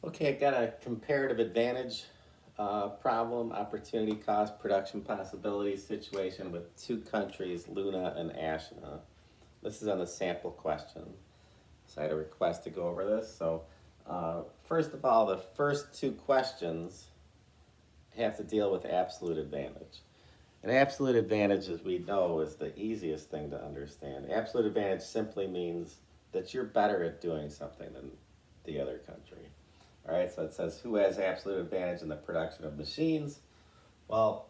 Okay, I got a comparative advantage problem, opportunity cost, production possibility situation with two countries, Luna and Ashna. This is on the sample question. So I had a request to go over this. So, first of all, the first two questions have to deal with absolute advantage. And absolute advantage, as we know, is the easiest thing to understand. Absolute advantage simply means that you're better at doing something than the other country. All right, so it says who has absolute advantage in the production of machines? Well,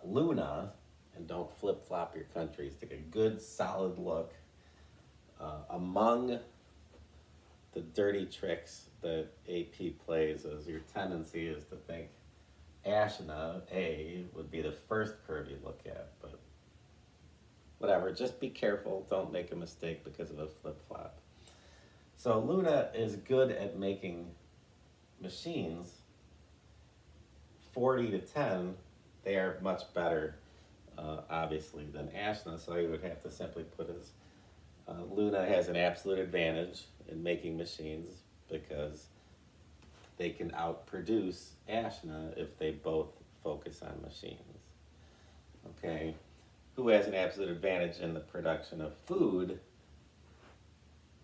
Luna, and don't flip flop your countries, take a good solid look among the dirty tricks that AP plays. Is your tendency is to think Ashina A would be the first curve you look at, but whatever, just be careful, don't make a mistake because of a flip flop. So Luna is good at making machines 40 to 10, they are much better, obviously, than Ashna. So you would have to simply put as Luna has an absolute advantage in making machines because they can outproduce Ashna if they both focus on machines. Okay, who has an absolute advantage in the production of food?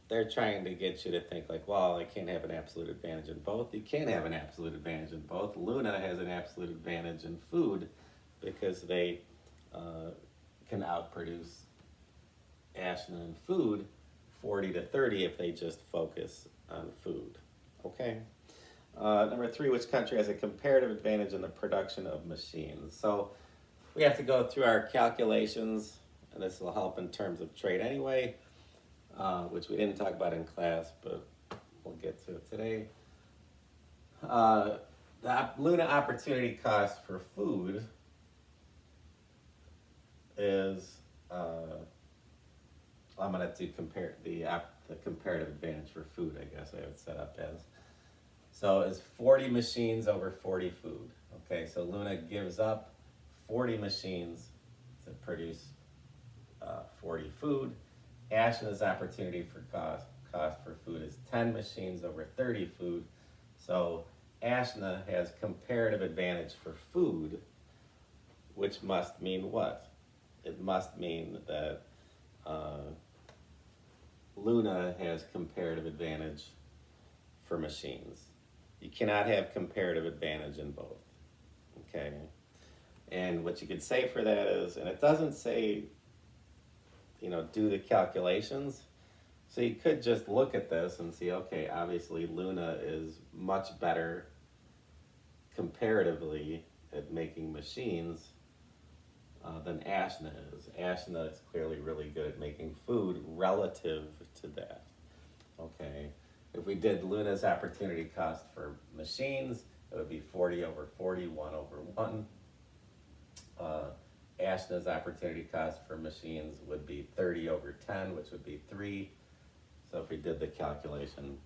They're trying to get you to think like, well, I can't have an absolute advantage in both. You can have an absolute advantage in both. Luna has an absolute advantage in food because they uh, can outproduce Ashna in food 40 to 30 if they just focus on food. Okay. Number three, which country has a comparative advantage in the production of machines? So we have to go through our calculations, and this will help in terms of trade anyway, which we didn't talk about in class, but we'll get to it today. Uh, the Luna opportunity cost for food is I'm gonna do compare the comparative advantage for food. I guess I would set up as so is 40 machines over 40 food. Okay, so Luna gives up 40 machines to produce 40 food. Ashna's opportunity for cost for food is 10 machines over 30 food. So Ashna has comparative advantage for food, which must mean what? It must mean that uh, Luna has comparative advantage for machines. You cannot have comparative advantage in both. Okay? And what you could say for that is, and it doesn't say, do the calculations. So you could just look at this and see, okay, obviously Luna is much better comparatively at making machines than Ashna is. Ashna is clearly really good at making food relative to that. Okay, if we did Luna's opportunity cost for machines, it would be 40 over 40, 1 over 1. Uh, Ashna's opportunity cost for machines would be 30 over 10, which would be 3. So if we did the calculation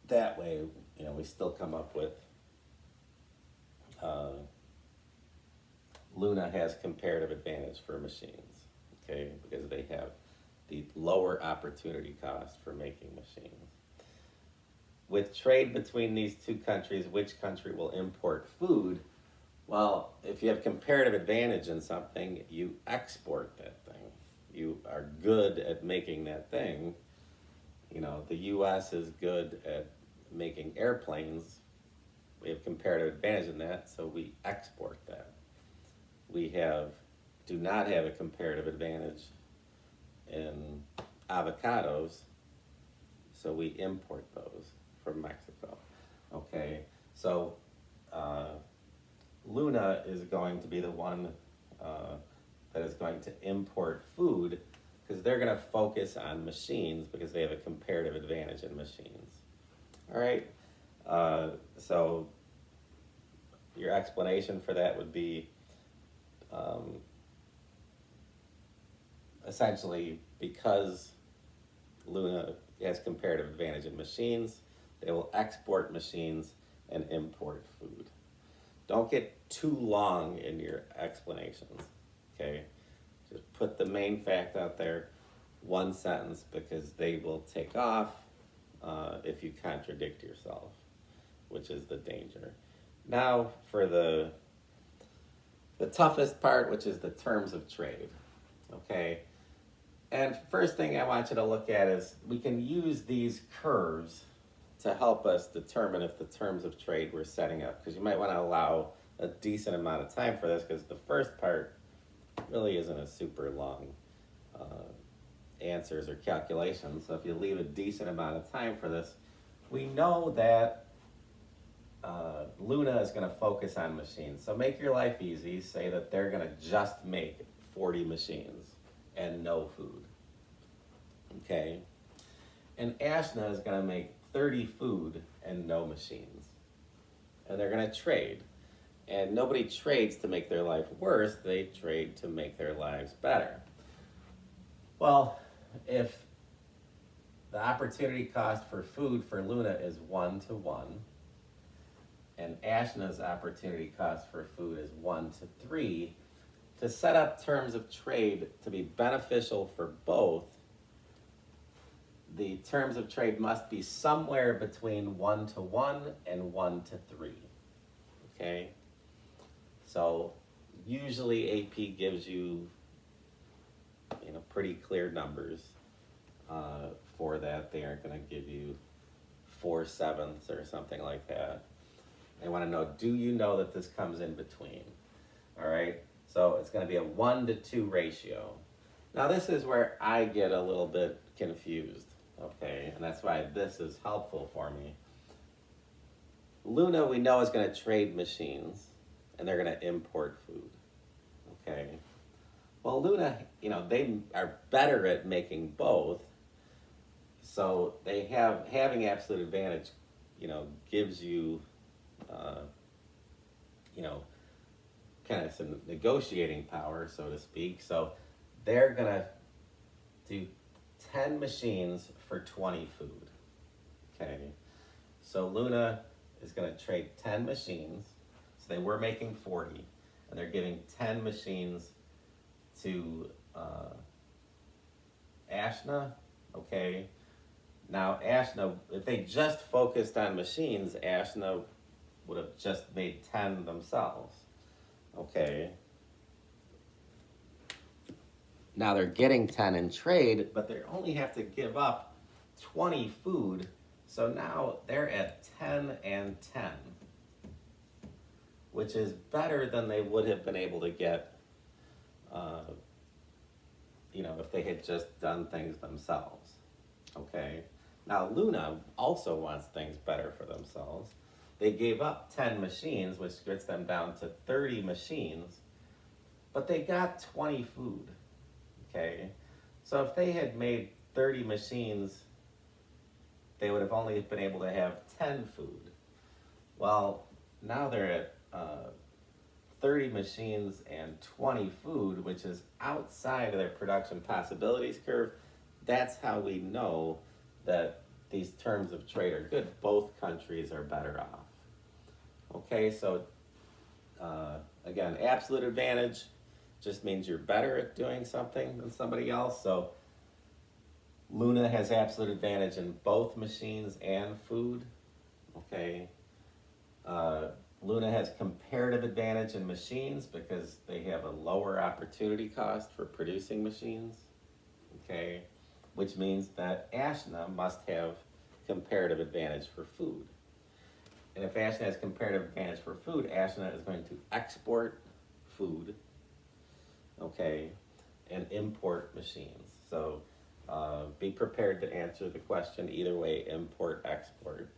that way, we still come up with uh, Luna has comparative advantage for machines, okay, because they have the lower opportunity cost for making machines. With trade between these two countries, which country will import food? Well, if you have comparative advantage in something, you export that thing. You are good at making that thing. The US is good at making airplanes. We have comparative advantage in that, so we export that. We do not have a comparative advantage in avocados, so we import those from Mexico. Okay, so uh, Luna is going to be the one that is going to import food because they're going to focus on machines because they have a comparative advantage in machines. All right, so your explanation for that would be um, essentially because Luna has comparative advantage in machines, they will export machines and import food. Don't get too long in your explanations, okay? Just put the main fact out there, one sentence, because they will take off if you contradict yourself, which is the danger. Now for the toughest part, which is the terms of trade. Okay, and first thing I want you to look at is we can use these curves to help us determine if the terms of trade we're setting up, because you might want to allow a decent amount of time for this, because the first part really isn't a super long answers or calculations. So if you leave a decent amount of time for this, we know that Luna is going to focus on machines. So make your life easy. Say that they're going to just make 40 machines and no food. Okay? And Ashna is going to make 30 food and no machines. And they're going to trade. And nobody trades to make their life worse, they trade to make their lives better. Well, if the opportunity cost for food for Luna is 1 to 1, and Ashna's opportunity cost for food is 1 to 3, to set up terms of trade to be beneficial for both, the terms of trade must be somewhere between 1 to 1 and 1 to 3. Okay? So usually AP gives you, pretty clear numbers for that. They aren't going to give you 4/7 or something like that. They want to know, do you know that this comes in between? All right, so it's going to be a 1 to 2 ratio. Now this is where I get a little bit confused, okay, and that's why this is helpful for me. Luna, we know, is going to trade machines, and they're going to import food, okay? Well, Luna, they are better at making both, so having absolute advantage, gives you, kind of some negotiating power, so to speak. So they're gonna do 10 machines for 20 food. Okay, so Luna is gonna trade 10 machines. So they were making 40, and they're giving 10 machines to Ashna. Okay, now Ashna, if they just focused on machines, Ashna would have just made 10 themselves. Okay, now they're getting 10 in trade, but they only have to give up 20 food, so now they're at 10 and 10, which is better than they would have been able to get if they had just done things themselves. Okay, now Luna also wants things better for themselves. They gave up 10 machines, which gets them down to 30 machines, but they got 20 food. Okay, so if they had made 30 machines, they would have only been able to have 10 food. Well, now they're at 30 machines and 20 food, which is outside of their production possibilities curve. That's how we know that these terms of trade are good. Both countries are better off. Okay, so again, absolute advantage just means you're better at doing something than somebody else. So Luna has absolute advantage in both machines and food. Okay. Luna has comparative advantage in machines because they have a lower opportunity cost for producing machines. Okay, which means that Ashna must have comparative advantage for food. And if Ashna has comparative advantage for food, Ashna is going to export food, okay, and import machines. So be prepared to answer the question either way, import, export.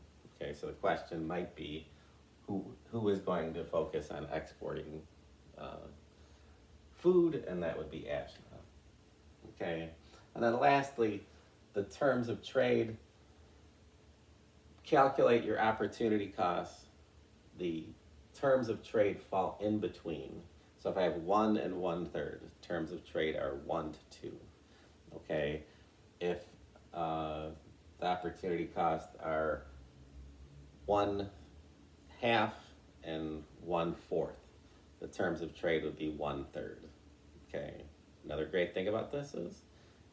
Okay, so the question might be, who is going to focus on exporting food, and that would be Ashna. Okay, and then lastly, the terms of trade. Calculate your opportunity costs. The terms of trade fall in between. So if I have 1 and 1/3, terms of trade are 1 to 2. Okay, if the opportunity costs are 1/2 and 1/4, the terms of trade would be 1/3. Okay, another great thing about this is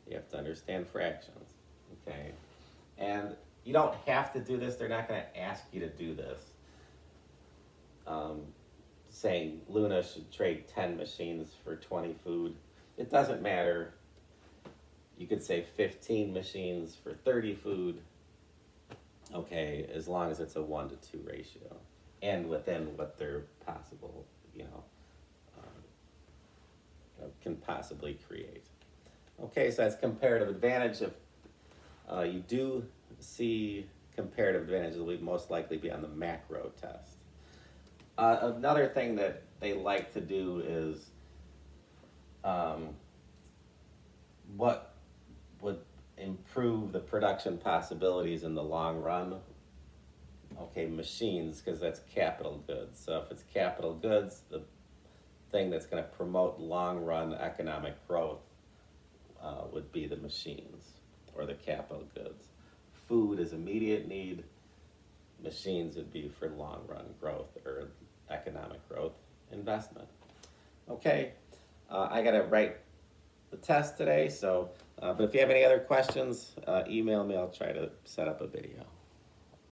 you have to understand fractions. Okay, and you don't have to do this. They're not going to ask you to do this. Saying Luna should trade 10 machines for 20 food. It doesn't matter. You could say 15 machines for 30 food. Okay, as long as it's a 1-to-2 ratio and within what they're possible, can possibly create. Okay, so that's comparative advantage. If you do see comparative advantage, it will most likely be on the macro test. Another thing that they like to do is what would improve the production possibilities in the long run. Okay, machines, because that's capital goods. So if it's capital goods, the thing that's going to promote long run economic growth would be the machines or the capital goods. Food is immediate need. Machines would be for long run growth or economic growth investment. Okay, I got to write the test today, so but if you have any other questions, email me. I'll try to set up a video.